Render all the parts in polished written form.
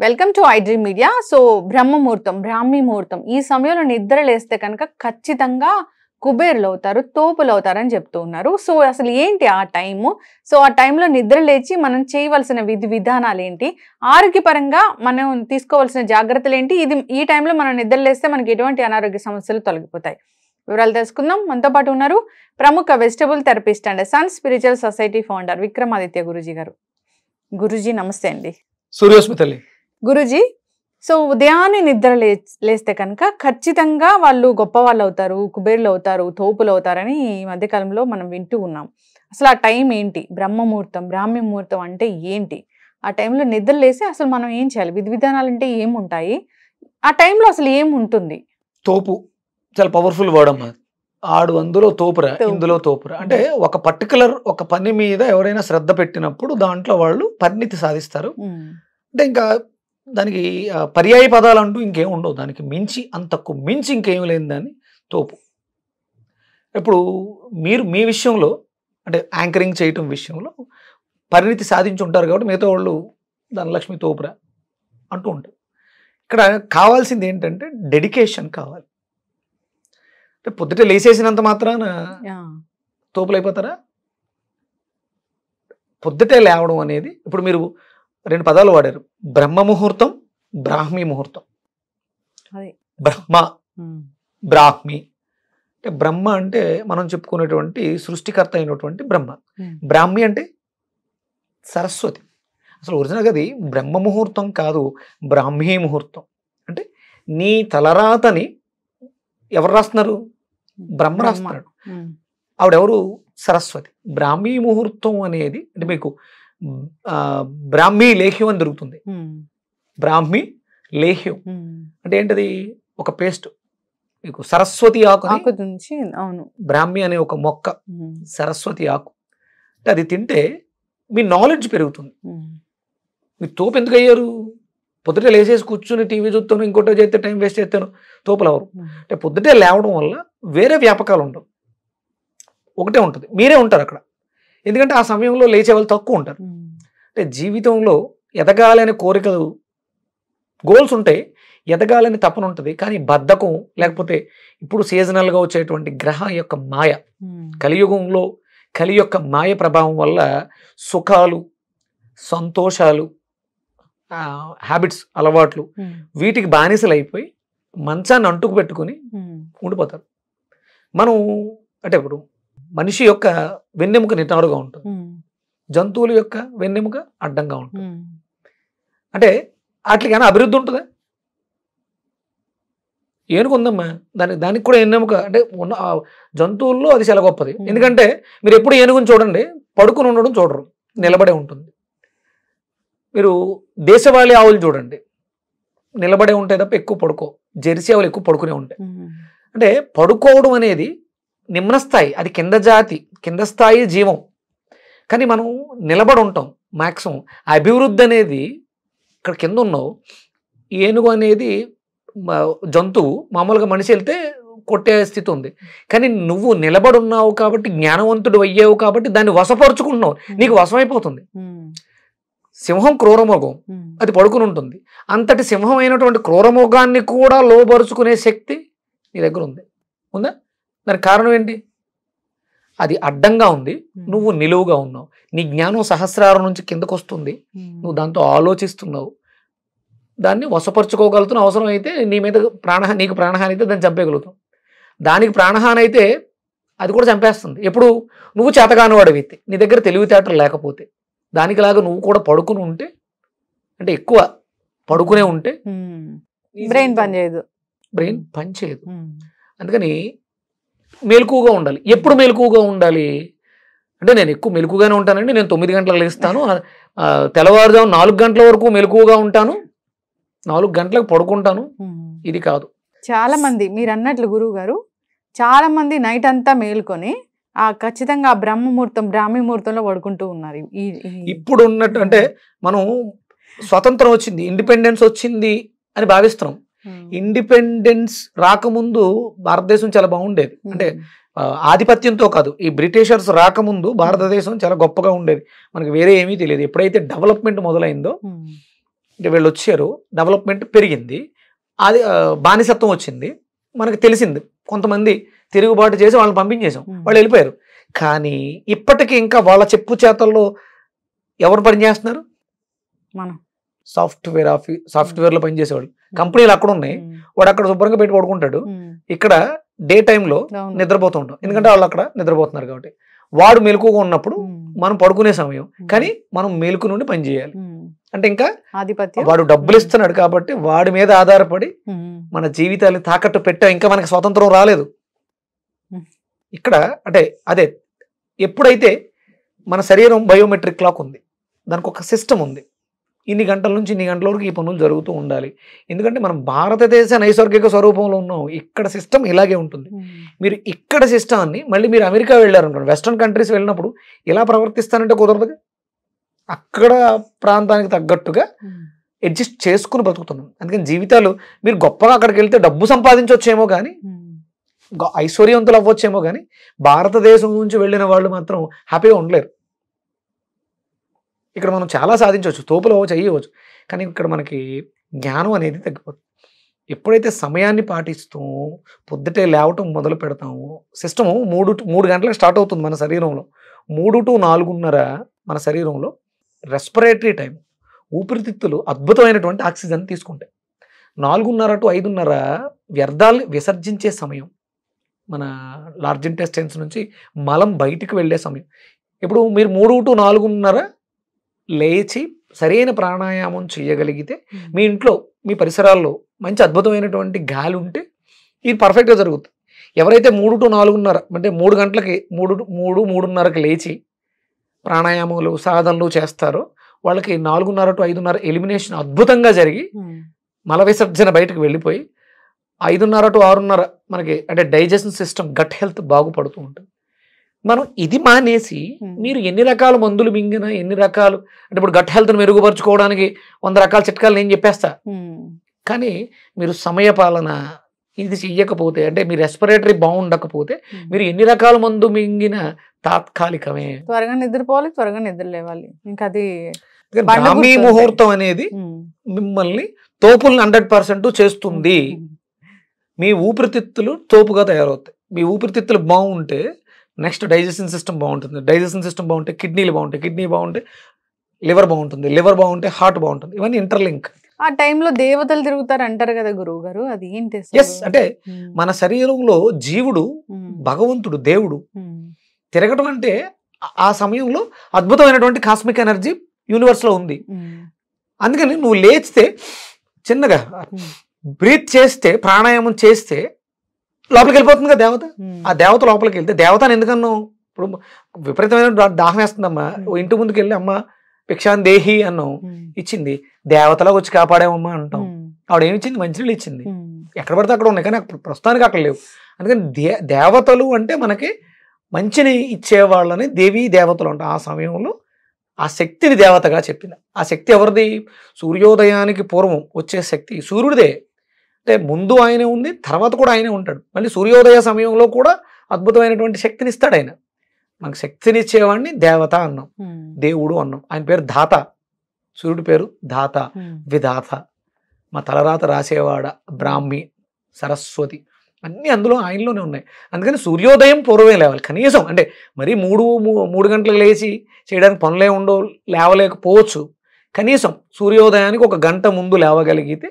Welcome to iDream media. So బ్రహ్మ ముహూర్తం, బ్రాహ్మీ ముహూర్తం ఈ సమయంలో నిద్ర లేస్తే కనుక ఖచ్చితంగా కుబేరులు అవుతారు, తోపులు అవుతారని చెప్తూ ఉన్నారు. సో అసలు ఏంటి ఆ టైము? సో ఆ టైంలో నిద్ర లేచి మనం చేయవలసిన విధి విధానాలు ఏంటి, ఆరోగ్యపరంగా మనం తీసుకోవాల్సిన జాగ్రత్తలు ఏంటి, ఈ టైంలో మనం నిద్ర లేస్తే మనకి ఎటువంటి అనారోగ్య సమస్యలు తొలగిపోతాయి, వివరాలు తెలుసుకుందాం. మనతో పాటు ఉన్నారు ప్రముఖ vegetable therapist and sun spiritual society founder Vikramaditya Guruji గారు. గురూజీ నమస్తే అండి. సూర్యోస్మితల్లి. గురూజీ, సో ఉదయాన్నే నిద్ర లేస్తే కనుక ఖచ్చితంగా వాళ్ళు గొప్ప వాళ్ళు అవుతారు, కుబేర్లు అవుతారు, తోపులు అవుతారని ఈ మధ్యకాలంలో మనం వింటూ ఉన్నాం. అసలు ఆ టైం ఏంటి? బ్రహ్మ ముహూర్తం, బ్రాహ్మీ ముహూర్తం అంటే ఏంటి? ఆ టైంలో నిద్ర లేసి అసలు మనం ఏం చేయాలి? విధి విధానాలు అంటే ఏముంటాయి? ఆ టైంలో అసలు ఏముంటుంది? తోపు చాలా పవర్ఫుల్ వర్డ్ అమ్మా. ఆడు అందులో తోపురా, ఇందులో తోపురా అంటే ఒక పర్టికులర్ ఒక పని మీద ఎవరైనా శ్రద్ధ పెట్టినప్పుడు దాంట్లో వాళ్ళు పరిణితి సాధిస్తారు. అంటే ఇంకా దానికి పర్యాయ పదాలు అంటూ ఇంకేం ఉండవు, దానికి మించి అంతకు మించి ఇంకేం లేని దాన్ని తోపు. ఇప్పుడు మీరు మీ విషయంలో అంటే యాంకరింగ్ చేయటం విషయంలో పరిణితి సాధించి ఉంటారు కాబట్టి మిగతా వాళ్ళు ధనలక్ష్మి తోపురా అంటూ ఉంటారు. ఇక్కడ కావాల్సింది ఏంటంటే డెడికేషన్ కావాలి. అంటే పొద్దుటే లేసేసినంత మాత్రాన తోపులు అయిపోతారా? పొద్దుటే లేవడం అనేది, ఇప్పుడు మీరు 2 పదాలు వాడారు, బ్రహ్మ ముహూర్తం, బ్రాహ్మీ ముహూర్తం. బ్రహ్మ, బ్రాహ్మి అంటే బ్రహ్మ అంటే మనం చెప్పుకునేటువంటి సృష్టికర్త అయినటువంటి బ్రహ్మ. బ్రాహ్మి అంటే సరస్వతి. అసలు ఒరిజినల్గా అది బ్రహ్మ ముహూర్తం కాదు, బ్రాహ్మీ ముహూర్తం. అంటే నీ తలరాతని ఎవరు రాస్తున్నారు? బ్రహ్మ రాస్తున్నాడు. ఆవిడెవరు? సరస్వతి. బ్రాహ్మీ ముహూర్తం అనేది అంటే మీకు బ్రాహ్మీ లేహ్యం అని దొరుకుతుంది. బ్రాహ్మీ లేహ్యం అంటే ఏంటది? ఒక పేస్ట్. మీకు సరస్వతి ఆకు నుంచి బ్రాహ్మీ అనే ఒక మొక్క, సరస్వతి ఆకు. అంటే అది తింటే మీ నాలెడ్జ్ పెరుగుతుంది. మీరు తోపు ఎందుకు అయ్యారు? పొద్దుటే లేచేసి కూర్చుని టీవీ చూస్తాను, ఇంకోటో చేస్తే టైం వేస్ట్ చేస్తాను, తోపులు అవరు. అంటే పొద్దుటే లేవడం వల్ల వేరే వ్యాపకాలు ఉండవు, ఒకటే ఉంటుంది, మీరే ఉంటారు అక్కడ. ఎందుకంటే ఆ సమయంలో లేచే వాళ్ళు తక్కువ ఉంటారు. అంటే జీవితంలో ఎదగాలనే కోరికలు, గోల్స్ ఉంటాయి, ఎదగాలని తపన ఉంటుంది, కానీ బద్ధకం లేకపోతే ఇప్పుడు సీజనల్గా వచ్చేటువంటి గ్రహం యొక్క మాయ, కలియుగంలో కలి యొక్క మాయ ప్రభావం వల్ల సుఖాలు, సంతోషాలు, హ్యాబిట్స్, అలవాట్లు వీటికి బానిసలు అయిపోయి మంచాన్ని అంటుకు పెట్టుకుని ఉండిపోతారు. మనం అంటే ఇప్పుడు మనిషి యొక్క వెన్నెముక నిటారుగా ఉంటుంది, జంతువుల యొక్క వెన్నెముక అడ్డంగా ఉంటుంది. అంటే వాటికైనా అభివృద్ధి ఉంటుందా? ఏనుగు ఉందమ్మా, దానికి కూడా వెన్నెముక అంటే ఉన్న జంతువుల్లో అది చాలా గొప్పది. ఎందుకంటే మీరు ఎప్పుడు ఏనుగుని చూడండి, పడుకుని ఉండడం చూడరు, నిలబడే ఉంటుంది. మీరు దేశవాళీ ఆవులు చూడండి, నిలబడే ఉంటాయి తప్ప ఎక్కువ పడుకో. జెర్సీ ఆవులు ఎక్కువ పడుకునే ఉంటాయి. అంటే పడుకోవడం అనేది నిమ్న స్థాయి, అది కింద జాతి, కింద స్థాయి జీవం. కానీ మనం నిలబడి ఉంటాం మ్యాక్సిమం. అభివృద్ధి అనేది ఇక్కడ కింద ఉన్నావు. ఏనుగు అనేది జంతువు, మామూలుగా మనిషి వెళ్తే కొట్టే స్థితి ఉంది. కానీ నువ్వు నిలబడి ఉన్నావు కాబట్టి, జ్ఞానవంతుడు అయ్యావు కాబట్టి దాన్ని వశపరుచుకుంటున్నావు, నీకు వశమైపోతుంది. సింహం క్రూరమృగం, అది పడుకుని ఉంటుంది. అంతటి సింహం అయినటువంటి క్రూరమృగాన్ని కూడా లోపరుచుకునే శక్తి నీ దగ్గర ఉంది, ఉందా? దానికి కారణం ఏంటి? అది అడ్డంగా ఉంది, నువ్వు నిలువుగా ఉన్నావు. నీ జ్ఞానం సహస్రారం నుంచి కిందకు వస్తుంది, నువ్వు దాంతో ఆలోచిస్తున్నావు, దాన్ని వశపరుచుకోగలుగుతున్నావు. అవసరం అయితే నీ మీద నీకు ప్రాణహాని అయితే దాన్ని చంపేయగలుగుతావు. దానికి ప్రాణహాని అయితే అది కూడా చంపేస్తుంది. ఎప్పుడు? నువ్వు చేతగాని వాడివి, నీ దగ్గర తెలివితేటలు లేకపోతే. దానికిలాగా నువ్వు కూడా పడుకుని ఉంటే, అంటే ఎక్కువ పడుకునే ఉంటే బ్రెయిన్ పనిచేయదు, అందుకని మెలకువగా ఉండాలి. ఎప్పుడు మెలకువగా ఉండాలి అంటే, నేను ఎక్కువ మెలకుగానే ఉంటానండి, నేను 9 గంటలకు లేస్తాను, తెల్లవారుజాము 4 గంటల వరకు మెలకువగా ఉంటాను, 4 గంటలకు పడుకుంటాను, ఇది కాదు. చాలా మంది మీరు అన్నట్లు గురువు గారు, చాలా మంది నైట్ అంతా మేలుకొని ఖచ్చితంగా బ్రహ్మ ముహూర్తం, బ్రాహ్మీ ముహూర్తంలో పడుకుంటూ ఉన్నారు. ఇప్పుడు ఉన్నట్టు అంటే మనం స్వతంత్రం వచ్చింది, ఇండిపెండెన్స్ వచ్చింది అని భావిస్తున్నాం. ఇండిపెండెన్స్ రాకముందు భారతదేశం చాలా బాగుండేది. అంటే ఆధిపత్యంతో కాదు, ఈ బ్రిటిషర్స్ రాకముందు భారతదేశం చాలా గొప్పగా ఉండేది. మనకి వేరే ఏమీ తెలియదు. ఎప్పుడైతే డెవలప్మెంట్ మొదలైందో, అంటే వీళ్ళు వచ్చారు, డెవలప్మెంట్ పెరిగింది, అది బానిసత్వం వచ్చింది, మనకు తెలిసింది. కొంతమంది తిరుగుబాటు చేసి వాళ్ళని పంపించేసాం, వాళ్ళు వెళ్ళిపోయారు. కానీ ఇప్పటికీ ఇంకా వాళ్ళ చెప్పు చేతల్లో ఎవరు పనిచేస్తున్నారు? మనం సాఫ్ట్వేర్లో పనిచేసేవాళ్ళు. కంపెనీలు అక్కడ ఉన్నాయి, వాడు అక్కడ శుభ్రంగా పెట్టి పడుకుంటాడు, ఇక్కడ డే టైంలో నిద్రపోతూ ఉంటాం. ఎందుకంటే వాళ్ళు అక్కడ నిద్రపోతున్నారు కాబట్టి. వాడు మెలకుగా ఉన్నప్పుడు మనం పడుకునే సమయం, కానీ మనం మెలకు నుండి పని చేయాలి. అంటే ఇంకా ఆధిపత్యం, వాడు డబ్బులు ఇస్తున్నాడు కాబట్టి వాడి మీద ఆధారపడి మన జీవితాన్ని తాకట్టు పెట్టా. ఇంకా మనకి స్వతంత్రం రాలేదు ఇక్కడ. అంటే అదే, ఎప్పుడైతే మన శరీరం బయోమెట్రిక్ క్లాక్ ఉంది, దానికి ఒక సిస్టమ్ ఉంది, ఇన్ని గంటల నుంచి ఇన్ని గంటల వరకు ఈ పనులు జరుగుతూ ఉండాలి. ఎందుకంటే మనం భారతదేశ నైసర్గిక స్వరూపంలో ఉన్నాం, ఇక్కడ సిస్టమ్ ఇలాగే ఉంటుంది. మీరు ఇక్కడ సిస్టమ్ని మళ్ళీ మీరు అమెరికా వెళ్ళారనుకోండి, వెస్ట్రన్ కంట్రీస్ వెళ్ళినప్పుడు ఇలా ప్రవర్తిస్తానంటే కుదరదు. అక్కడ ప్రాంతానికి తగ్గట్టుగా అడ్జస్ట్ చేసుకుని బ్రతుకుతున్నాం. అందుకని జీవితాలు మీరు గొప్పగా అక్కడికి వెళ్తే డబ్బు సంపాదించవచ్చేమో కానీ, ఐశ్వర్యవంతులు అవ్వచ్చేమో కానీ, భారతదేశం నుంచి వెళ్ళిన వాళ్ళు మాత్రం హ్యాపీగా ఉండలేరు. ఇక్కడ మనం చాలా సాధించవచ్చు, తోపులు అవ్వచ్చు, అయ్యవచ్చు, కానీ ఇక్కడ మనకి జ్ఞానం అనేది తగ్గిపోతుంది. ఎప్పుడైతే సమయాన్ని పాటిస్తూ పొద్దుటే లేవటం మొదలు పెడతాము, సిస్టము 3 గంటలకు స్టార్ట్ అవుతుంది మన శరీరంలో. 3 to 4:30 మన శరీరంలో రెస్పిరేటరీ టైం, ఊపిరితిత్తులు అద్భుతమైనటువంటి ఆక్సిజన్ తీసుకుంటాయి. 4:30 to 5:30 వ్యర్థాలను విసర్జించే సమయం, మన లార్జ్ ఇంటెస్టైన్స్ నుంచి మలం బయటికి వెళ్ళే సమయం. ఇప్పుడు మీరు 3 to 4:30 లేచి సరైన ప్రాణాయామం చేయగలిగితే, మీ ఇంట్లో మీ పరిసరాల్లో మంచి అద్భుతమైనటువంటి గాలి ఉంటే ఇది పర్ఫెక్ట్గా జరుగుతుంది. ఎవరైతే 3 to 4:30 అంటే 3 గంటలకి 3:30కి లేచి ప్రాణాయామాలు సాధనలు చేస్తారో వాళ్ళకి 4:30 to 5:30 ఎలిమినేషన్ అద్భుతంగా జరిగి మల విసర్జన బయటకు వెళ్ళిపోయి 5:30 to 6:30 మనకి అంటే డైజెషన్ సిస్టమ్, గట్ హెల్త్ బాగుపడుతూ ఉంటుంది. మనం ఇది మానేసి మీరు ఎన్ని రకాల మందులు మింగినా, ఎన్ని రకాలు అంటే ఇప్పుడు గట్ హెల్త్ని మెరుగుపరుచుకోవడానికి 100 రకాల చిట్కాలు నేను చెప్పేస్తా, కానీ మీరు సమయపాలన ఇది చెయ్యకపోతే, అంటే మీ రెస్పిరేటరీ బాగుండకపోతే మీరు ఎన్ని రకాల మందు మింగినా తాత్కాలికమే. త్వరగా నిద్రపోవాలి, త్వరగా నిద్ర లేవాలి. ఇంకా అది బ్రాహ్మీ ముహూర్తం అనేది మిమ్మల్ని తోపుల్ని 100% చేస్తుంది. మీ ఊపిరితిత్తులు తోపుగా తయారవుతాయి. మీ ఊపిరితిత్తులు బాగుంటే నెక్స్ట్ డైజెషన్ సిస్టమ్ బాగుంటుంది, డైజెషన్ సిస్టమ్ బాగుంటే కిడ్నీలు బాగుంటాయి, కిడ్నీ బాగుంటే లివర్ బాగుంటుంది, లివర్ బాగుంటే హార్ట్ బాగుంటుంది. ఇవన్నీ ఇంటర్లింక్. ఆ టైంలో దేవతలు తిరుగుతారు అంటారు కదా గురువు గారు, అది ఏంటి? ఎస్, అంటే మన శరీరంలో జీవుడు, భగవంతుడు, దేవుడు తిరగటం అంటే ఆ సమయంలో అద్భుతమైనటువంటి కాస్మిక్ ఎనర్జీ యూనివర్స్ లో ఉంది. అందుకని నువ్వు లేచితే చిన్నగా బ్రీత్ చేస్తే, ప్రాణాయామం చేస్తే లోపలికి వెళ్ళిపోతుంది కదా దేవత. ఆ దేవత లోపలికి వెళ్తే, దేవతని ఎందుకన్నావు? ఇప్పుడు విపరీతమైన దాహం వేస్తుందమ్మా, ఇంటి ముందుకు వెళ్ళి అమ్మ భిక్షాన్ దేహి అన్నాం, ఇచ్చింది. దేవతలా వచ్చి కాపాడామమ్మా అంటాం. ఆవిడ ఏమి ఇచ్చింది? మంచినీళ్ళు ఇచ్చింది. ఎక్కడ పడితే అక్కడ ఉన్నాయి, కానీ ప్రస్తుతానికి అక్కడ లేవు. అందుకని దేవతలు అంటే మనకి మంచిని ఇచ్చేవాళ్ళని దేవీ దేవతలు అంటాం. ఆ సమయంలో ఆ శక్తిని దేవతగా చెప్పింది. ఆ శక్తి ఎవరిది? సూర్యోదయానికి పూర్వం వచ్చే శక్తి సూర్యుడిదే. అంటే ముందు ఆయనే ఉంది, తర్వాత కూడా ఆయనే ఉంటాడు. మళ్ళీ సూర్యోదయ సమయంలో కూడా అద్భుతమైనటువంటి శక్తిని ఇస్తాడు ఆయన. మనకు శక్తినిచ్చేవాడిని దేవత అన్నాం, దేవుడు అన్నాం. ఆయన పేరు ధాత, సూర్యుడి పేరు ధాత, విధాత, మా తలరాత రాసేవాడ, బ్రాహ్మి, సరస్వతి, అన్నీ అందులో ఆయనలోనే ఉన్నాయి. అందుకని సూర్యోదయం పూర్వమే లేవాలి కనీసం. అంటే మరీ 3 గంటలకు లేచి చేయడానికి పనులే ఉండవు, లేవలేకపోవచ్చు. కనీసం సూర్యోదయానికి 1 గంట ముందు లేవగలిగితే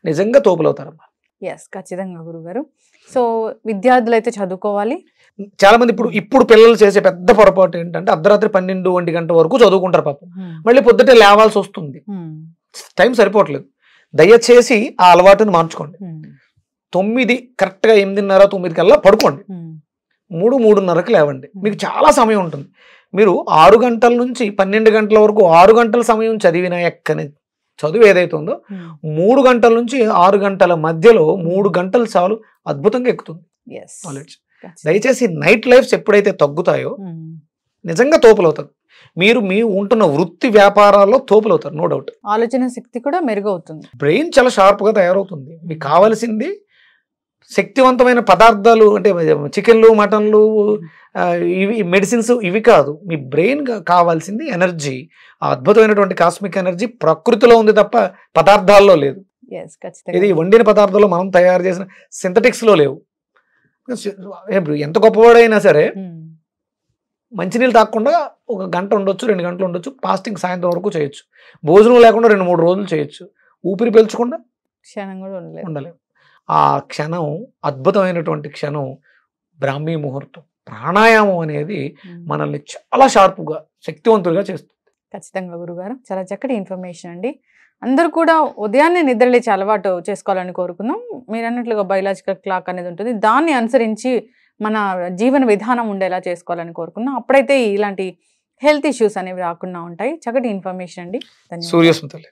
నిజంగా తోపులవుతారమ్మా. ఎస్, ఖచ్చితంగా గురుగారు. సో విద్యార్థులు అయితే చదువుకోవాలి. చాలా మంది ఇప్పుడు పిల్లలు చేసే పెద్ద పొరపాటు ఏంటంటే అర్ధరాత్రి 12-1 గంట వరకు చదువుకుంటారు పాపం. మళ్ళీ పొద్దుటే లేవాల్సి వస్తుంది, టైం సరిపోవట్లేదు. దయచేసి ఆ అలవాటుని మార్చుకోండి. 9 కరెక్ట్గా 8:30-9 కల్లా పడుకోండి. 3-3:30కి లేవండి. మీకు చాలా సమయం ఉంటుంది. మీరు 6 గంటల నుంచి 12 గంటల వరకు 6 గంటల సమయం చదివిన ఎక్కని చదువు ఏదైతే ఉందో 3 గంటల నుంచి 6 గంటల మధ్యలో 3 గంటలు చాలు, అద్భుతంగా ఎక్కుతుంది నాలెడ్జ్. దయచేసి నైట్ లైఫ్స్ ఎప్పుడైతే తగ్గుతాయో నిజంగా తోపులవుతుంది. మీరు మీ ఉంటున్న వృత్తి వ్యాపారాల్లో తోపులు అవుతారు, నో డౌట్. ఆలోచన శక్తి కూడా మెరుగవుతుంది. బ్రెయిన్ చాలా షార్ప్గా తయారవుతుంది. మీకు కావాల్సింది శక్తివంతమైన పదార్థాలు, అంటే చికెన్లు, మటన్లు, ఇవి మెడిసిన్స్ ఇవి కాదు. మీ బ్రెయిన్ కావాల్సింది ఎనర్జీ, ఆ అద్భుతమైనటువంటి కాస్మిక్ ఎనర్జీ ప్రకృతిలో ఉంది తప్ప పదార్థాల్లో లేదు. ఇది వండిన పదార్థాల్లో మనం తయారు చేసిన సింథటిక్స్లో లేవు. ఎంత గొప్పవాడైనా సరే మంచినీళ్ళు తాగకుండా 1 గంట ఉండొచ్చు, 2 గంటలు ఉండొచ్చు, ఫాస్టింగ్ సాయంత్రం వరకు చేయొచ్చు, భోజనం లేకుండా 2-3 రోజులు చేయొచ్చు, ఊపిరి పీల్చకుండా క్షణం కూడా ఉండలేము. ఆ క్షణం అద్భుతమైనటువంటి క్షణం బ్రాహ్మీ ముహూర్తం. ప్రాణాయామం అనేది మనల్ని చాలా షార్ప్గా, శక్తివంతులుగా చేస్తుంది. ఖచ్చితంగా గురుగారు, చాలా చక్కటి ఇన్ఫర్మేషన్ అండి. అందరూ కూడా ఉదయాన్నే నిద్రలేచి అలవాటు చేసుకోవాలని కోరుకుందాం. మీరు అన్నట్లుగా బయలాజికల్ క్లాక్ అనేది ఉంటుంది, దాన్ని అనుసరించి మన జీవన విధానం ఉండేలా చేసుకోవాలని కోరుకుందాం. అప్పుడైతే ఇలాంటి హెల్త్ ఇష్యూస్ అనేవి రాకుండా ఉంటాయి. చక్కటి ఇన్ఫర్మేషన్ అండి. ధన్యవాదాలు. సూర్యస్మృతులు.